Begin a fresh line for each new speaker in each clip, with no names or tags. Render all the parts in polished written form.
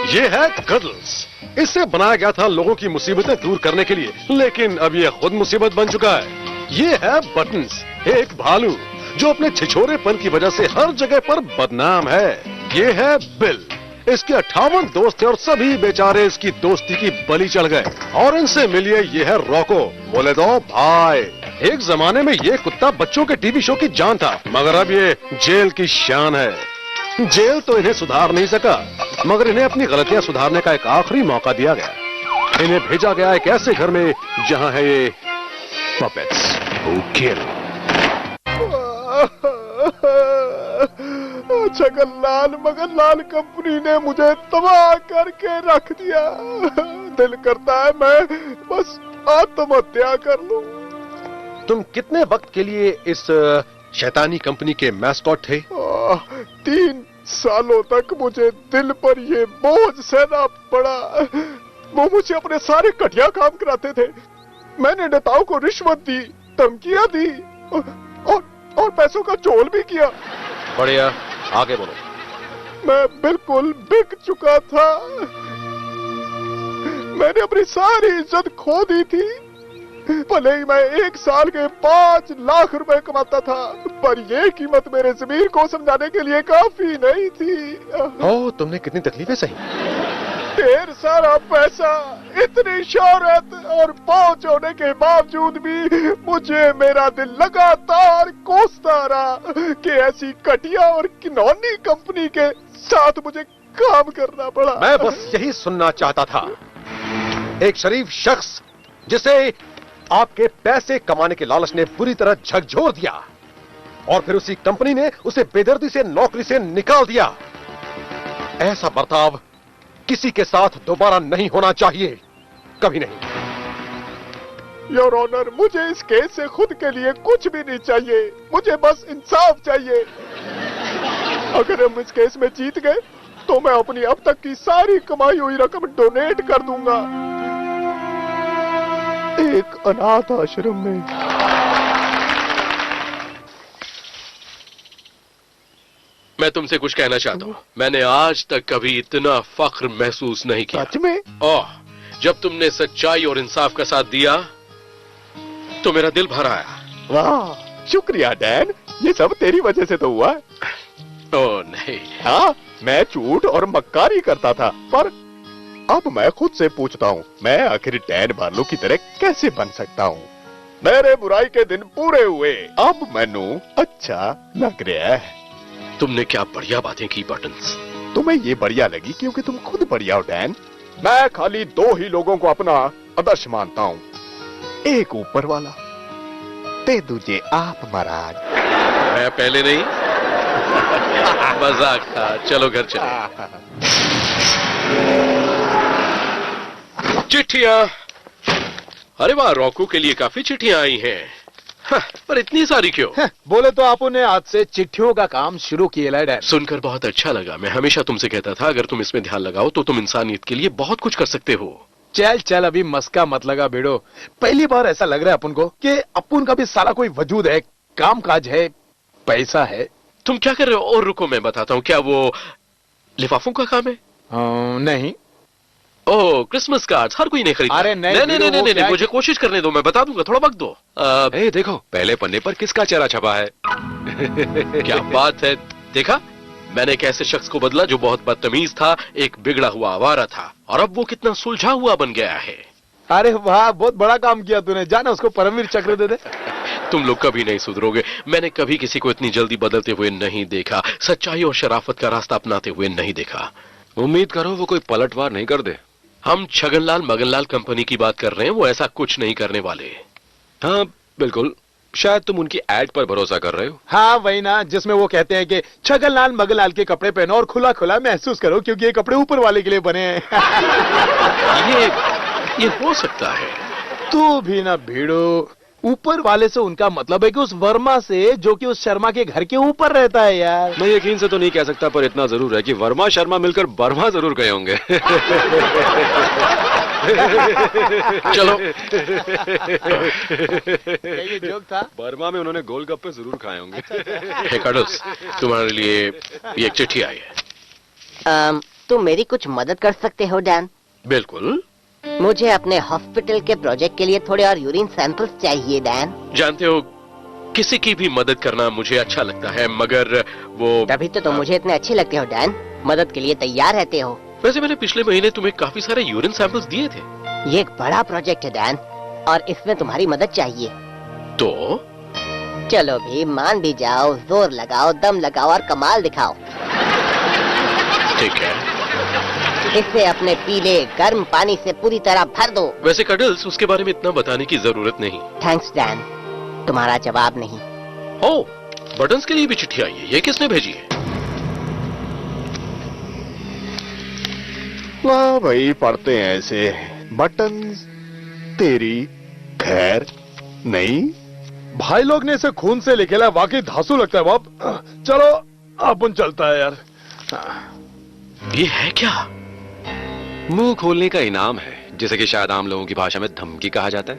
ये है गडल्स। इससे बनाया गया था लोगों की मुसीबतें दूर करने के लिए, लेकिन अब ये खुद मुसीबत बन चुका है। ये है बटन्स, एक भालू जो अपने छिछोरेपन की वजह से हर जगह पर बदनाम है। ये है बिल, इसके 58 दोस्त थे और सभी बेचारे इसकी दोस्ती की बलि चढ़ गए। और इनसे मिलिए, ये है रॉको, बोले दो भाई। एक जमाने में ये कुत्ता बच्चों के टीवी शो की जान था, मगर अब ये जेल की शान है। जेल तो इन्हें सुधार नहीं सका, मगर इन्हें अपनी गलतियां सुधारने का एक आखिरी मौका दिया गया। इन्हें भेजा गया एक ऐसे घर में जहां है ये पपेट्स हू किल।
छगनलाल मगनलाल कंपनी ने मुझे तबाह करके रख दिया। दिल करता है मैं बस आत्महत्या कर लूं।
तुम कितने वक्त के लिए इस शैतानी कंपनी के मैस्कॉट थे?
3 सालों तक मुझे दिल पर ये बोझ सहना पड़ा। वो मुझे अपने सारे घटिया काम कराते थे। मैंने नेताओं को रिश्वत दी, धमकियां दी और पैसों का चोल भी किया।
बढ़िया, आगे बोलो।
मैं बिल्कुल बिक चुका था। मैंने अपनी सारी इज्जत खो दी थी। भले ही मैं 1 साल के 5 लाख रुपए कमाता था, पर ये कीमत मेरे ज़मीर को समझाने के लिए काफी नहीं थी।
ओह, तुमने कितनी तकलीफें सही।
ढेर सारा पैसा, इतनी शोहरत और पहुंच होने के बावजूद भी मुझे मेरा दिल लगातार कोसता रहा कि ऐसी घटिया और घिनौनी कंपनी के साथ मुझे काम करना पड़ा।
मैं बस यही सुनना चाहता था। एक शरीफ शख्स जिसे आपके पैसे कमाने के लालच ने बुरी तरह झकझोर दिया, और फिर उसी कंपनी ने उसे बेदर्दी से नौकरी से निकाल दिया। ऐसा बर्ताव किसी के साथ दोबारा नहीं होना चाहिए, कभी नहीं।
योर ऑनर, मुझे इस केस से खुद के लिए कुछ भी नहीं चाहिए। मुझे बस इंसाफ चाहिए। अगर हम इस केस में जीत गए तो मैं अपनी अब तक की सारी कमाई हुई रकम डोनेट कर दूंगा एक अनाथ आश्रम में।
मैं तुमसे कुछ कहना चाहता हूँ। मैंने आज तक कभी इतना फख्र महसूस नहीं किया।
सच में?
ओह, जब तुमने सच्चाई और इंसाफ का साथ दिया तो मेरा दिल भर आया।
वाह, शुक्रिया डैन, ये सब तेरी वजह से तो हुआ।
ओह नहीं।
हाँ, मैं झूठ और मक्कारी करता था, पर अब मैं खुद से पूछता हूँ, मैं आखिर डैन बार्लो की तरह कैसे बन सकता हूँ? मेरे बुराई के दिन पूरे हुए, अब मैनू अच्छा लग रहा है।
तुमने क्या बढ़िया बातें की बटन्स।
तुम्हें ये बढ़िया लगी क्योंकि तुम खुद बढ़िया हो डैन। मैं खाली 2 ही लोगों को अपना आदर्श मानता हूँ, एक ऊपर वाला ते दूजे आप महाराज।
मैं पहले नहीं। मजाक था, चलो घर चलो। चिट्ठियां। अरे वाह, रॉको के लिए काफी चिट्ठियां आई हैं। पर इतनी सारी क्यों?
बोले तो आप ने आज से चिट्ठियों का काम शुरू किया है डैड।
सुनकर बहुत अच्छा लगा। मैं हमेशा तुमसे कहता था अगर तुम इसमें ध्यान लगाओ तो तुम इंसानियत के लिए बहुत कुछ कर सकते हो।
चल चल, अभी मस्का मत लगा बेड़ो। पहली बार ऐसा लग रहा है अपन को कि अपन का भी सारा कोई वजूद है, काम काज है, पैसा है।
तुम क्या कर रहे हो? और रुको, मैं बताता हूँ। क्या वो लिफाफों का काम है?
नहीं।
ओह, क्रिसमस कार्ड्स हर कोई नहीं खरीदता।
अरे नहीं,
मुझे कोशिश करने दो, मैं बता दूंगा, थोड़ा वक्त दो।
देखो, पहले पन्ने पर किसका चेहरा छपा है।
क्या बात है। देखा, मैंने एक ऐसे शख्स को बदला जो बहुत बदतमीज था, एक बिगड़ा हुआ आवारा था, और अब वो कितना सुलझा हुआ बन गया है।
अरे वाह, बहुत बड़ा काम किया तूने। जाना उसको परमवीर चक्र दे दे।
तुम लोग कभी नहीं सुधरोगे। मैंने कभी किसी को इतनी जल्दी बदलते हुए नहीं देखा, सच्चाई और शराफत का रास्ता अपनाते हुए नहीं देखा।
उम्मीद करो वो कोई पलटवार नहीं कर दे।
हम छगनलाल मगनलाल कंपनी की बात कर रहे हैं, वो ऐसा कुछ नहीं करने वाले।
हाँ बिल्कुल, शायद तुम उनकी एड पर भरोसा कर रहे हो।
हाँ वही ना, जिसमें वो कहते हैं कि छगनलाल मगनलाल के कपड़े पहनो और खुला खुला महसूस करो क्योंकि ये कपड़े ऊपर वाले के लिए बने हैं।
ये हो सकता है।
तू भी ना भीड़ो, ऊपर वाले से उनका मतलब है कि उस वर्मा से जो कि उस शर्मा के घर के ऊपर रहता है यार।
मैं यकीन से तो नहीं कह सकता, पर इतना जरूर है कि वर्मा शर्मा मिलकर बर्मा जरूर गए होंगे।
चलो।
ये जोक था।
बर्मा में उन्होंने गोलगप्पे जरूर खाए होंगे।
हे कार्डोस, तुम्हारे लिए ये एक चिट्ठी आई है।
तुम मेरी कुछ मदद कर सकते हो डैन?
बिल्कुल।
मुझे अपने हॉस्पिटल के प्रोजेक्ट के लिए थोड़े और यूरिन सैंपल्स चाहिए डैन।
जानते हो, किसी की भी मदद करना मुझे अच्छा लगता है, मगर वो...
तभी तो तुम मुझे इतने अच्छे लगते हो डैन, मदद के लिए तैयार रहते हो।
वैसे मैंने पिछले महीने तुम्हें काफी सारे यूरिन सैंपल्स दिए थे।
ये एक बड़ा प्रोजेक्ट है डैन, और इसमें तुम्हारी मदद चाहिए।
तो
चलो भी, मान भी जाओ, जोर लगाओ, दम लगाओ और कमाल दिखाओ।
ठीक है।
इसे अपने पीले गर्म पानी से पूरी तरह भर दो।
वैसे कडल्स, उसके बारे में इतना बताने की जरूरत नहीं।
थैंक्स डैन, तुम्हारा जवाब नहीं।
ओह, बटन्स के लिए भी चिट्ठी आई है। ये किसने भेजी है?
वाह भाई, पढ़ते हैं ऐसे बटन। तेरी खैर नहीं।
भाई लोग ने इसे खून से लिखेला, वाकई धांसू लगता है बाप। चलो अपन चलता है यार।
ये है क्या?
मुंह खोलने का इनाम है, जिसे कि शायद आम लोगों की भाषा में धमकी कहा जाता है।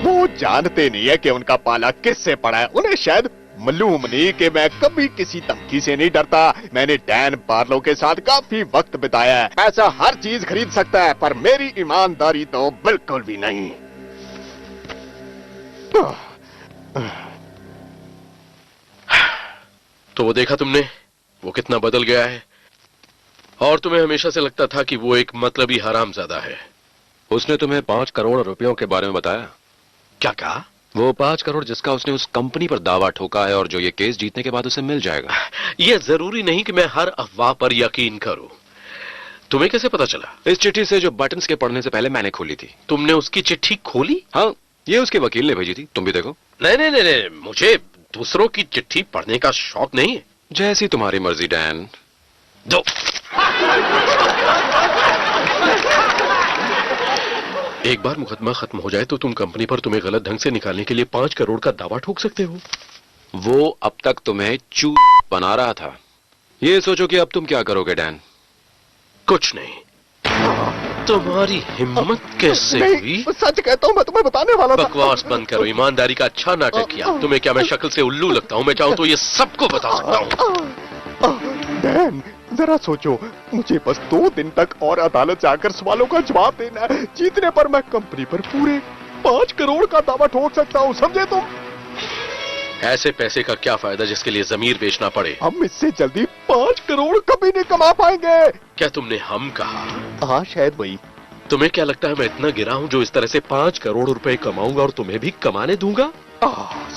वो जानते नहीं है कि उनका पाला किससे पड़ा है। उन्हें शायद मालूम नहीं कि मैं कभी किसी धमकी से नहीं डरता। मैंने डैन बार्लो के साथ काफी वक्त बिताया है। पैसा हर चीज खरीद सकता है, पर मेरी ईमानदारी तो बिल्कुल भी नहीं।
तो वो देखा तुमने, वो कितना बदल गया है। और तुम्हें हमेशा से लगता था कि वो एक मतलबी हरामजादा है।
उसने तुम्हें 5 करोड़ रुपयों के बारे में बताया।
क्या कहा?
वो 5 करोड़ जिसका उसने उस कंपनी पर दावा ठोका है, और जो ये केस जीतने के बाद उसे मिल जाएगा।
ये जरूरी नहीं कि मैं हर अफवाह पर यकीन करूं। तुम्हें कैसे पता चला?
इस चिट्ठी से, जो बटन्स के पढ़ने से पहले मैंने खोली थी।
तुमने उसकी चिट्ठी खोली?
हाँ, ये उसके वकील ने भेजी थी। तुम भी देखो।
नहीं नहीं नहीं, मुझे दूसरों की चिट्ठी पढ़ने का शौक नहीं है।
जैसी तुम्हारी मर्जी डैन।
दो। एक बार मुकदमा खत्म हो जाए तो तुम कंपनी पर तुम्हें गलत ढंग से निकालने के लिए 5 करोड़ का दावा ठोक सकते हो।
वो अब तक तुम्हें चूत बना रहा था। ये सोचो कि अब तुम क्या करोगे डैन।
कुछ नहीं। तुम्हारी हिम्मत कैसे हुई?
सच कहता हूँ, मैं तुम्हें बताने वाला था।
बकवास बंद करो। ईमानदारी का अच्छा नाटक किया। तुम्हें क्या मैं शक्ल से उल्लू लगता हूँ? मैं चाहूँ तो ये सबको बता सकता हूँ।
डैन, जरा सोचो, मुझे बस 2 दिन तक और अदालत जाकर सवालों का जवाब देना है। जीतने पर मैं कंपनी पर पूरे 5 करोड़ का दावा ठोक सकता हूँ, समझे तुम?
ऐसे पैसे का क्या फायदा जिसके लिए जमीर बेचना पड़े?
हम इससे जल्दी 5 करोड़ कभी नहीं कमा पाएंगे।
क्या तुमने हम कहा?
हाँ, शायद वही।
तुम्हें क्या लगता है मैं इतना गिरा हूँ जो इस तरह से 5 करोड़ रुपए कमाऊंगा और तुम्हें भी कमाने दूंगा?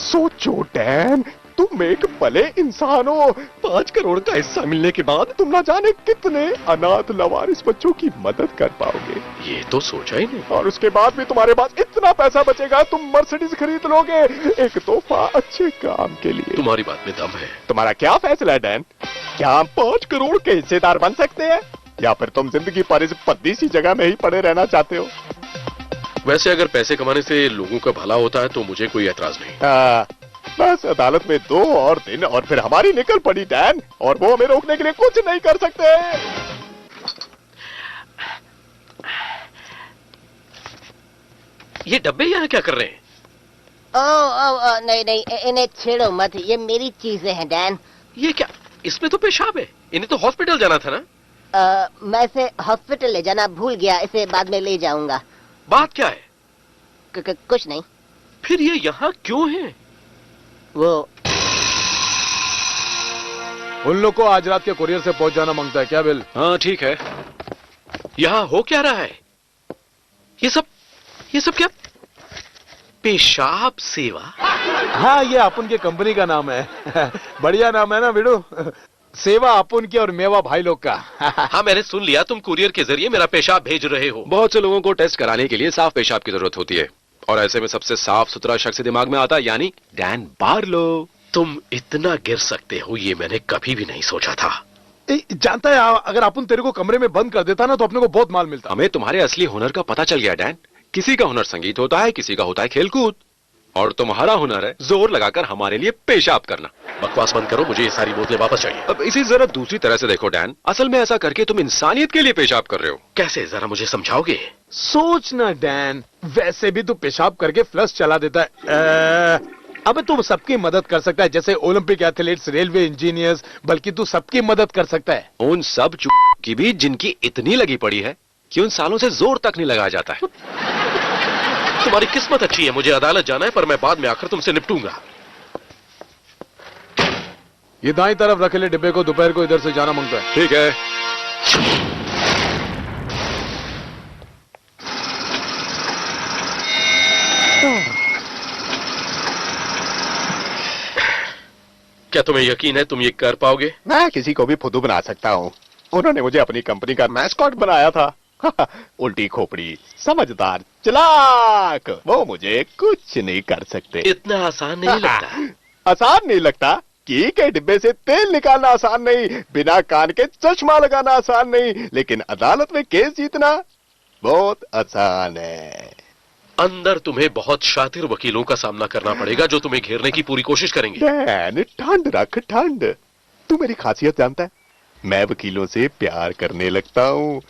सोचो डैन, तुम एक भले इंसान हो। 5 करोड़ का हिस्सा मिलने के बाद तुम ना जाने कितने अनाथ लवारिस बच्चों की मदद कर पाओगे।
ये तो सोचा ही नहीं।
और उसके बाद भी तुम्हारे पास इतना पैसा बचेगा, तुम मर्सिडीज खरीद लोगे, एक तोहफा अच्छे काम के लिए।
तुम्हारी बात में दम है।
तुम्हारा क्या फैसला है डैन? क्या हम 5 करोड़ के हिस्सेदार बन सकते हैं, या फिर तुम जिंदगी पर इस पद्दी सी जगह में ही पड़े रहना चाहते हो?
वैसे अगर पैसे कमाने से लोगों का भला होता है तो मुझे कोई एतराज नहीं।
बस अदालत में 2 और दिन और फिर हमारी निकल पड़ी डैन, और वो हमें रोकने के लिए कुछ नहीं कर सकते।
ये डब्बे यहाँ क्या कर रहे हैं?
नहीं नहीं, इन्हें छेड़ो मत, ये मेरी चीजें हैं डैन।
ये क्या? इसमें तो पेशाब है। इन्हें तो हॉस्पिटल जाना था ना?
मैं इसे हॉस्पिटल ले जाना भूल गया, इसे बाद में ले जाऊंगा।
बात क्या है?
कुछ नहीं।
फिर ये यहाँ क्यों है?
वो
उन लोग को आज रात के कुरियर से पहुंच जाना मांगता है। क्या बिल?
हाँ ठीक है।
यहाँ हो क्या रहा है? ये सब क्या? पेशाब सेवा?
हाँ, ये अपन की कंपनी का नाम है। बढ़िया नाम है ना बिडू? सेवा अपन की और मेवा भाई लोग का।
हाँ, मैंने सुन लिया तुम कुरियर के जरिए मेरा पेशाब भेज रहे हो।
बहुत से लोगों को टेस्ट कराने के लिए साफ पेशाब की जरूरत होती है, और ऐसे में सबसे साफ सुथरा शख्स दिमाग में आता है, यानी डैन बार्लो।
तुम इतना गिर सकते हो ये मैंने कभी भी नहीं सोचा था।
जानता है, अगर अपन तेरे को कमरे में बंद कर देता ना तो अपने को बहुत माल मिलता।
हमें तुम्हारे असली हुनर का पता चल गया डैन। किसी का हुनर संगीत होता है, किसी का होता है खेलकूद, और तुम्हारा हुनर है जोर लगाकर हमारे लिए पेशाब करना।
बकवास बंद करो, मुझे ये सारी बोतलें वापस चाहिए।
अब इसी जरा दूसरी तरह से देखो डैन, असल में ऐसा करके तुम इंसानियत के लिए पेशाब कर रहे हो।
कैसे, जरा मुझे समझाओगे?
सोचना डैन, वैसे भी तू पेशाब करके फ्लश चला देता है। अबे तू सबकी मदद कर सकता है, जैसे ओलंपिक एथलीट्स, रेलवे इंजीनियर्स, बल्कि तू सबकी मदद कर सकता है।
उन सब की भी जिनकी इतनी लगी पड़ी है कि उन सालों से जोर तक नहीं लगाया जाता है।
तुम्हारी किस्मत अच्छी है, मुझे अदालत जाना है, पर मैं बाद में आकर तुमसे निपटूंगा।
ये दाईं तरफ रखेले डिब्बे को, दोपहर को इधर से जाना मांगता है।
ठीक है।
क्या तुम्हें यकीन है तुम ये कर पाओगे?
मैं किसी को भी फुद्दू बना सकता हूँ। उन्होंने मुझे अपनी कंपनी का मैस्कॉट बनाया था। उल्टी खोपड़ी, समझदार, चालाक, वो मुझे कुछ नहीं कर सकते।
इतना आसान नहीं लगता।
आसान नहीं लगता? घी के डिब्बे से तेल निकालना आसान नहीं, बिना कान के चश्मा लगाना आसान नहीं, लेकिन अदालत में केस जीतना बहुत आसान है।
अंदर तुम्हें बहुत शातिर वकीलों का सामना करना पड़ेगा जो तुम्हें घेरने की पूरी कोशिश करेंगे।
डैन, ठंड रख, ठंड। तू मेरी खासियत जानता है? मैं वकीलों से प्यार करने लगता हूँ,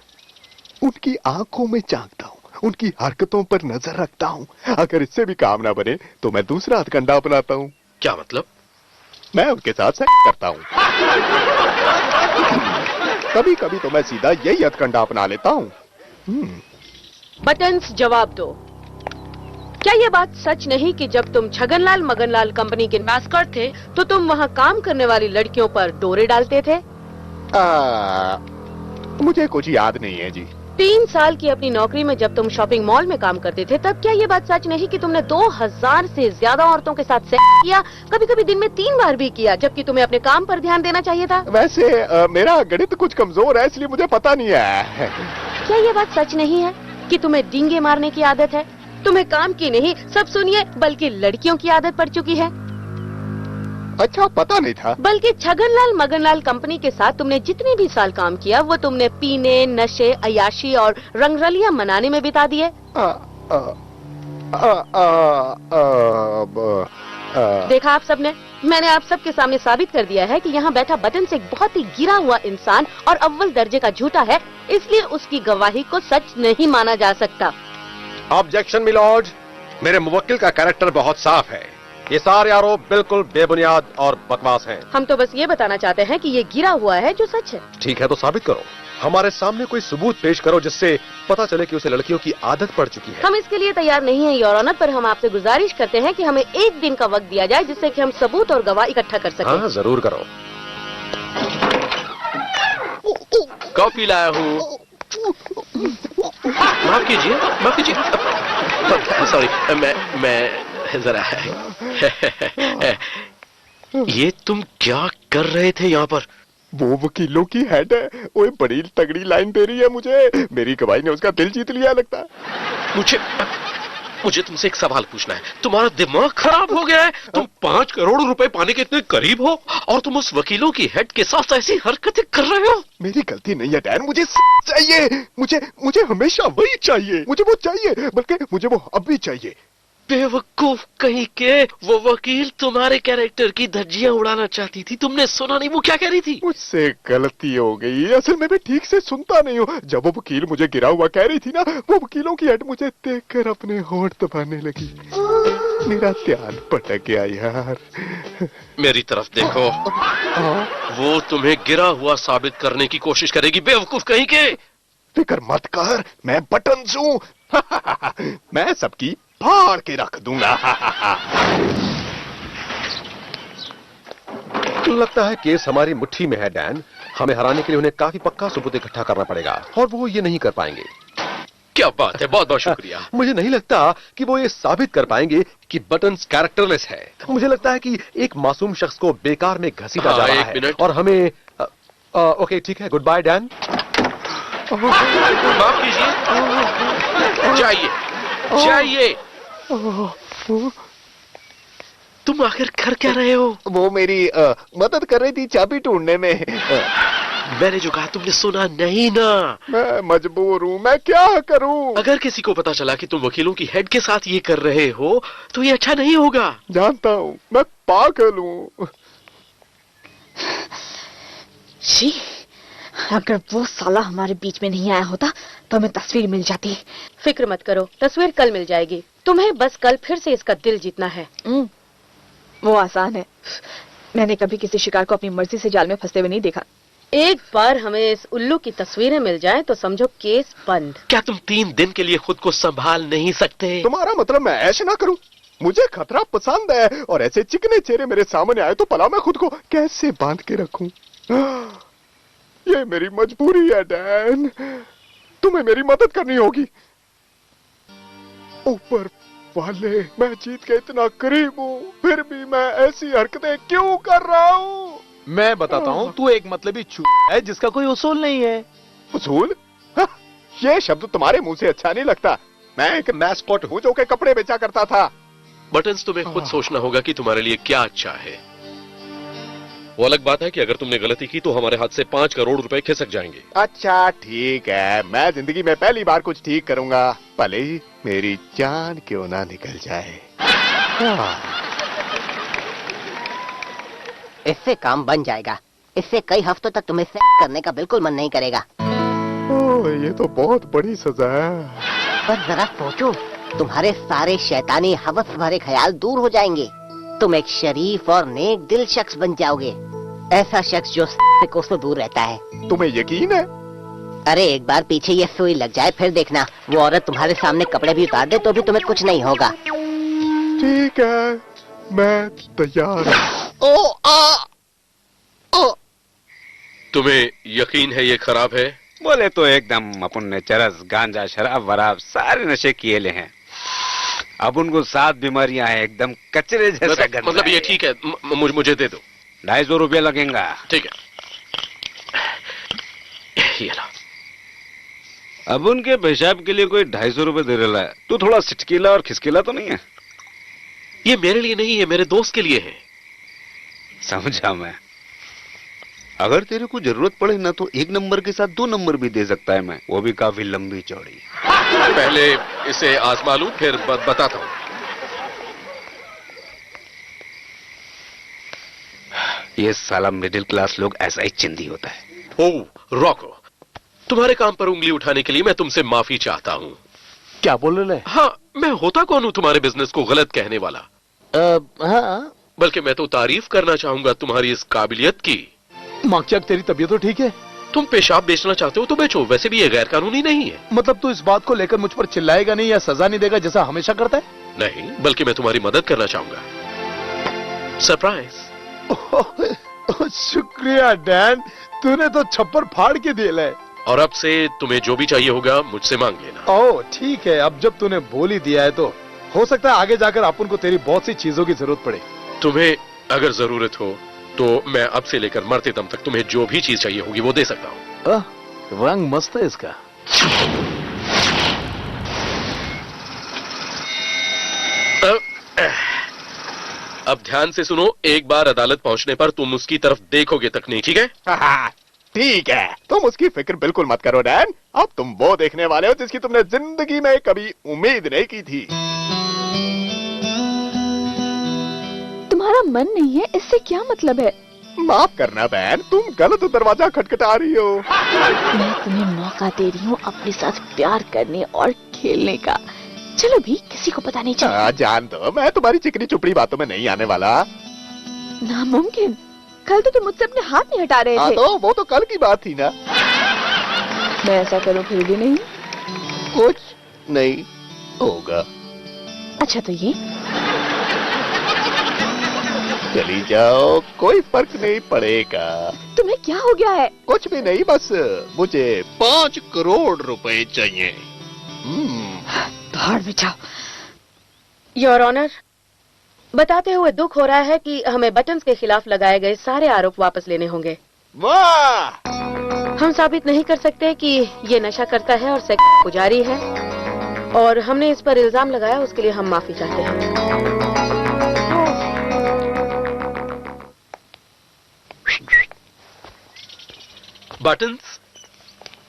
उनकी आंखों में झांकता हूँ, उनकी हरकतों पर नजर रखता हूँ। अगर इससे भी काम ना बने तो मैं दूसरा हथकंडा अपनाता हूँ।
क्या मतलब?
मैं उनके साथ सेक्स करता हूँ। कभी कभी तो मैं सीधा यही हथकंडा अपना लेता हूँ।
बटन्स, जवाब दो। क्या ये बात सच नहीं कि जब तुम छगनलाल मगनलाल कंपनी के मैस्कॉट थे तो तुम वहाँ काम करने वाली लड़कियों पर डोरे डालते थे?
मुझे कुछ याद नहीं है जी।
3 साल की अपनी नौकरी में जब तुम शॉपिंग मॉल में काम करते थे, तब क्या ये बात सच नहीं कि तुमने 2000 से ज्यादा औरतों के साथ सेक्स किया, कभी कभी दिन में 3 बार भी किया, जबकि तुम्हें अपने काम पर ध्यान देना चाहिए था?
वैसे मेरा गणित कुछ कमजोर है, इसलिए मुझे पता नहीं है।
क्या ये बात सच नहीं है कि तुम्हें डींगे मारने की आदत है? तुम्हें काम की नहीं, सब सुनिए, बल्कि लड़कियों की आदत पड़ चुकी है।
अच्छा, पता नहीं था।
बल्कि छगनलाल मगनलाल कंपनी के साथ तुमने जितने भी साल काम किया वो तुमने पीने, नशे, अयाशी और रंगरलियां मनाने में बिता दिए। देखा आप सबने, मैंने आप सबके सामने साबित कर दिया है कि यहाँ बैठा बटन से एक बहुत ही गिरा हुआ इंसान और अव्वल दर्जे का झूठा है, इसलिए उसकी गवाही को सच नहीं माना जा सकता।
ऑब्जेक्शन मिलॉर्ड, मेरे मुवक्किल का कैरेक्टर बहुत साफ है। ये सारे आरोप बिल्कुल बेबुनियाद और बकवास हैं।
हम तो बस ये बताना चाहते हैं कि ये गिरा हुआ है जो सच है।
ठीक है, तो साबित करो। हमारे सामने कोई सबूत पेश करो जिससे पता चले कि उसे लड़कियों की आदत पड़ चुकी है।
हम इसके लिए तैयार नहीं हैं योर ऑनर, पर हम आपसे गुजारिश करते हैं कि हमें 1 दिन का वक्त दिया जाए जिससे कि हम सबूत और गवाह इकट्ठा कर सकें।
हाँ, जरूर करो।
कॉफी लाया हूँ। माफ कीजिए, माफ कीजिए। सॉरी, मैं जरा ये तुम क्या कर रहे थे यहाँ पर?
वो वकीलों की हेड है, वो बड़ी तगड़ी लाइन दे रही है मुझे। मेरी गवाही ने उसका दिल जीत लिया लगता है।
मुझे तुमसे एक सवाल पूछना है। तुम्हारा दिमाग खराब हो गया है? तुम 5 करोड़ रुपए पाने के इतने करीब हो और तुम उस वकीलों की हेड के साथ ऐसी हरकतें कर रहे हो?
मेरी गलती नहीं है डैन, मुझे चाहिए। मुझे हमेशा वही चाहिए। मुझे वो चाहिए, बल्कि मुझे वो अब भी चाहिए।
बेवकूफ कहीं के, वो वकील तुम्हारे कैरेक्टर की धज्जियां उड़ाना चाहती थी। तुमने सुना नहीं वो क्या कह रही थी?
मुझसे गलती हो गई। असल में मैं ठीक से सुनता नहीं हूँ। जब वो वकील मुझे गिरा हुआ कह रही थी ना, वो वकीलों की हेड मुझे देखकर अपने होंठ दबाने लगी। मेरा ध्यान भटक गया यार।
मेरी तरफ देखो। वो तुम्हें गिरा हुआ साबित करने की कोशिश करेगी, बेवकूफ कहीं के।
फिक्र मत कर, मैं बटन हूँ। मैं सबकी फाड़ के रख दूंगा।
लगता है केस हमारी मुट्ठी में है डैन। हमें हराने के लिए उन्हें काफी पक्का सबूत इकट्ठा करना पड़ेगा और वो ये नहीं कर पाएंगे।
क्या बात है, बहुत बहुत शुक्रिया।
मुझे नहीं लगता कि वो ये साबित कर पाएंगे कि बटन्स कैरेक्टरलेस है। मुझे लगता है कि एक मासूम शख्स को बेकार में घसीटा जा रहा है और हमें ओके ठीक है, गुड बाय डैन।
माफ कीजिए। जाइए। तुम आखिर कर क्या रहे हो?
वो मेरी मदद कर रही थी चाबी ढूंढने में।
मैंने जो कहा तुमने सुना नहीं ना?
मैं मजबूर हूँ, मैं क्या करूँ?
अगर किसी को पता चला कि तुम वकीलों की हेड के साथ ये कर रहे हो तो ये अच्छा नहीं होगा।
जानता हूँ, मैं पागल हूँ।
जी, अगर वो साला हमारे बीच में नहीं आया होता तो हमें तस्वीर मिल जाती।
फिक्र मत करो, तस्वीर कल मिल जाएगी। तुम्हें बस कल फिर से इसका दिल जीतना है।
वो आसान है। मैंने कभी किसी शिकार को अपनी मर्जी से जाल में फंसते हुए नहीं देखा।
एक बार हमें इस उल्लू की तस्वीरें मिल जाएं तो समझो केस बंद।
क्या तुम 3 दिन के लिए खुद को संभाल नहीं सकते?
तुम्हारा मतलब मैं ऐसे ना करूं? मुझे खतरा पसंद है और ऐसे चिकने चेहरे मेरे सामने आए तो भला मैं खुद को कैसे बांध के रखूं? ये मेरी मजबूरी है डैन, तुम्हें मेरी मदद करनी होगी। ऊपर वाले, मैं जीत के इतना करीब हूँ, फिर भी मैं ऐसी हरकतें क्यों कर रहा हूँ?
मैं बताता हूँ, तू एक मतलबी है जिसका कोई उसूल नहीं है।
उसूल? हाँ, ये शब्द तुम्हारे मुंह से अच्छा नहीं लगता। मैं एक मैस्कॉट हूँ जो के कपड़े बेचा करता था।
बटन्स, तुम्हें खुद सोचना होगा कि तुम्हारे लिए क्या अच्छा है। वो अलग बात है कि अगर तुमने गलती की तो हमारे हाथ से 5 करोड़ रुपए खिसक जाएंगे।
अच्छा ठीक है, मैं जिंदगी में पहली बार कुछ ठीक करूंगा, भले ही मेरी जान क्यों ना निकल जाए।
इससे काम बन जाएगा। इससे कई हफ्तों तक तुम्हें सेक्स करने का बिल्कुल मन नहीं करेगा।
ओह, ये तो बहुत बड़ी सजा है।
पर जरा सोचो, तुम्हारे सारे शैतानी हवस भरे ख्याल दूर हो जाएंगे। तुम एक शरीफ और नेक दिल शख्स बन जाओगे। ऐसा शख्स जो से कोसों दूर रहता है।
तुम्हें यकीन है?
अरे एक बार पीछे ये सुई लग जाए, फिर देखना वो औरत तुम्हारे सामने कपड़े भी उतार दे तो भी तुम्हें कुछ नहीं होगा।
ठीक है, मैं तैयार हूँ।
तुम्हें यकीन है ये खराब है?
बोले तो एकदम अपन ने चरस, गांजा, शराब वराब सारे नशे किए ले हैं। अब उनको 7 बीमारियां हैं, एकदम कचरे जैसा गंदा
मतलब ये
है।
ठीक है, मुझे दे दो।
250 रुपया लगेगा।
ठीक है, ये लो।
अब उनके पेशाब के लिए कोई 250 रुपए दे रहा है, तू थोड़ा सिटकीला और खिसकीला तो नहीं है?
ये मेरे लिए नहीं है, मेरे दोस्त के लिए है।
समझा मैं। अगर तेरे को जरूरत पड़े ना तो 1 नंबर के साथ 2 नंबर भी दे सकता है मैं, वो भी काफी लंबी चौड़ी।
पहले इसे आजमा लूं, फिर बताता हूं।
ये साला मिडिल क्लास लोग ऐसा ही चिंदी होता है।
ओ रॉको, तुम्हारे काम पर उंगली उठाने के लिए मैं तुमसे माफी चाहता हूं।
क्या बोल रहे?
हाँ, मैं होता कौन हूं तुम्हारे बिजनेस को गलत कहने वाला?
हाँ,
बल्कि मैं तो तारीफ करना चाहूंगा तुम्हारी इस काबिलियत की।
माकिया, तेरी तबीयत तो ठीक है?
तुम पेशाब बेचना चाहते हो तो बेचो, वैसे भी ये गैर कानूनी नहीं है।
मतलब तू इस बात को लेकर मुझ पर चिल्लाएगा नहीं या सजा नहीं देगा जैसा हमेशा करता है?
नहीं, बल्कि मैं तुम्हारी मदद करना चाहूंगा। सरप्राइज।
शुक्रिया डैन, तूने तो छप्पर फाड़ के दिया है।
और अब से तुम्हें जो भी चाहिए होगा मुझसे मांग लेना।
ओह ठीक है, अब जब तूने बोल ही दिया है तो हो सकता है आगे जाकर अपन को तेरी बहुत सी चीजों की जरूरत पड़े।
तुम्हें अगर जरूरत हो तो मैं अब से लेकर मरते दम तक तुम्हें जो भी चीज चाहिए होगी वो दे सकता हूँ।
रंग मस्त है इसका।
अब ध्यान से सुनो, एक बार अदालत पहुंचने पर तुम उसकी तरफ देखोगे तक नहीं, ठीक है?
ठीक है, तुम उसकी फिक्र बिल्कुल मत करो डैन। अब तुम वो देखने वाले हो जिसकी तुमने जिंदगी में कभी उम्मीद नहीं की थी।
तुम्हारा मन नहीं है, इससे क्या मतलब है?
माफ करना बहन, तुम गलत दरवाजा खटखटा रही हो।
मैं तुम्हें मौका दे रही हूँ अपने साथ प्यार करने और खेलने का। चलो भी, किसी को पता नहीं चला।
जान दो, मैं तुम्हारी चिकनी चुपड़ी बातों में नहीं आने वाला।
नामुमकिन, कल तो तुम मुझसे अपने हाथ नहीं हटा रहे थे।
तो वो तो कल की बात थी ना।
मैं ऐसा करूँ फिर भी नहीं?
कुछ नहीं होगा।
अच्छा तो ये
चली जाओ, कोई फर्क नहीं पड़ेगा।
तुम्हें क्या हो गया है?
कुछ भी नहीं, बस मुझे 5 करोड़ रुपए चाहिए।
भाड़ में जाओ।
योर ऑनर, बताते हुए दुख हो रहा है कि हमें बटन्स के खिलाफ लगाए गए सारे आरोप वापस लेने होंगे।
वाह!
हम साबित नहीं कर सकते कि ये नशा करता है और सेक्स पुजारी है, और हमने इस पर इल्जाम लगाया, उसके लिए हम माफी चाहते हैं।
बटन्स,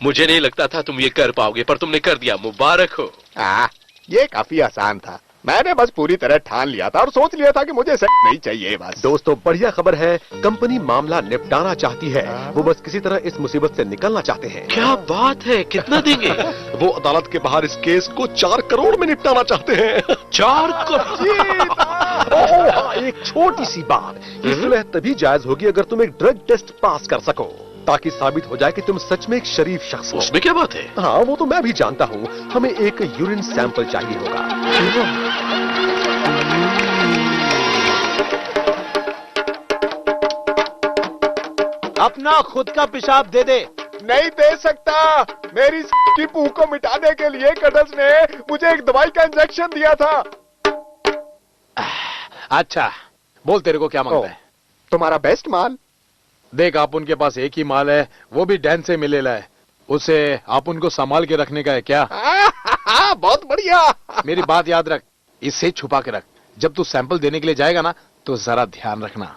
मुझे नहीं लगता था तुम ये कर पाओगे, पर तुमने कर दिया, मुबारक हो।
ये काफी आसान था। मैंने बस पूरी तरह ठान लिया था और सोच लिया था कि मुझे सेक्स नहीं चाहिए बस।
दोस्तों बढ़िया खबर है, कंपनी मामला निपटाना चाहती है। वो बस किसी तरह इस मुसीबत से निकलना चाहते हैं।
क्या बात है, कितना देंगे?
वो अदालत के बाहर इस केस को 4 करोड़ में निपटाना चाहते हैं।
4 करोड़?
हाँ, एक छोटी सी बात, ये सुलह तभी जायज होगी अगर तुम एक ड्रग टेस्ट पास कर सको, ताकि साबित हो जाए कि तुम सच में एक शरीफ शख्स हो।
उसमें क्या बात है?
हाँ वो तो मैं भी जानता हूँ। हमें एक यूरिन सैंपल चाहिए होगा।
अपना खुद का पेशाब दे दे।
नहीं दे सकता। मेरी की भूख को मिटाने के लिए कटस ने मुझे एक दवाई का इंजेक्शन दिया था।
अच्छा बोल, तेरे को क्या मांगता है?
तुम्हारा बेस्ट माल।
देख, आप उनके पास एक ही माल है, वो भी डैन से मिलेला है। उसे आप उनको संभाल के रखने का है क्या?
बहुत बढ़िया।
मेरी बात याद रख, इसे छुपा के रख। जब तू सैंपल देने के लिए जाएगा ना, तो जरा ध्यान रखना।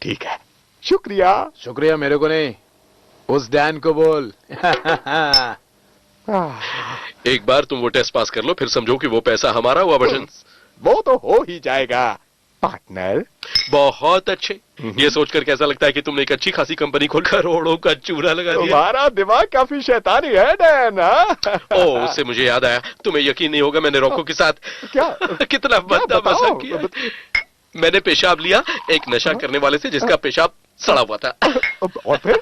ठीक है, शुक्रिया।
शुक्रिया मेरे को नहीं, उस डैन को बोल।
एक बार तुम वो टेस्ट पास कर लो, फिर समझो कि वो पैसा हमारा हुआ। बटन
वो तो हो ही जाएगा पार्टनर।
बहुत अच्छे। ये सोचकर कैसा लगता है कि तुमने एक अच्छी खासी कंपनी खोल करोड़ों का चूरा लगा दिया।
तुम्हारा दिमाग काफी शैतानी है डैन।
ओह, उससे मुझे याद आया, तुम्हें यकीन नहीं होगा, मैंने रॉको के साथ
क्या
कितना बदला मजाक किया। मैंने पेशाब लिया एक नशा करने वाले से, जिसका पेशाब सड़ा हुआ था।
और फिर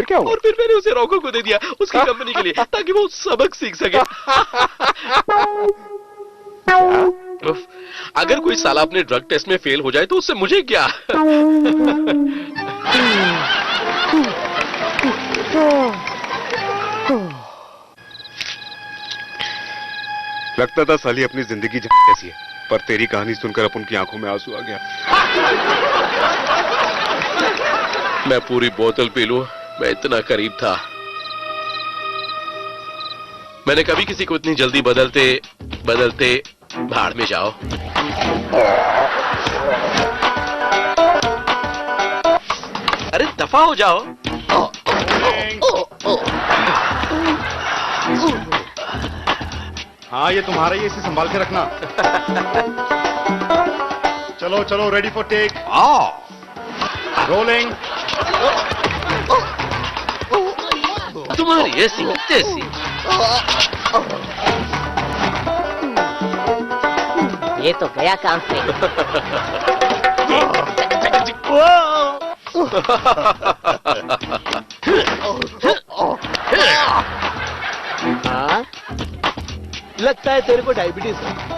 क्या हुआ?
और फिर मैंने उसे रॉको को दे दिया उसकी कंपनी के लिए, ताकि वो सबक सीख सके। उफ, अगर कोई साला अपने ड्रग टेस्ट में फेल हो जाए तो उससे मुझे क्या?
लगता था साली अपनी जिंदगी जैसी है, पर तेरी कहानी सुनकर अपन की आंखों में आंसू आ गया।
मैं पूरी बोतल पी लूं, मैं इतना करीब था। मैंने कभी किसी को इतनी जल्दी बदलते भाड़ में जाओ। अरे दफा हो जाओ।
हाँ ये तुम्हारा ही, इसे संभाल के रखना। चलो चलो, रेडी फॉर टेक। रोलिंग।
तुम्हारी ऐसी तैसी।
ये तो गया काम से।
हाँ? लगता है तेरे को डायबिटीज है।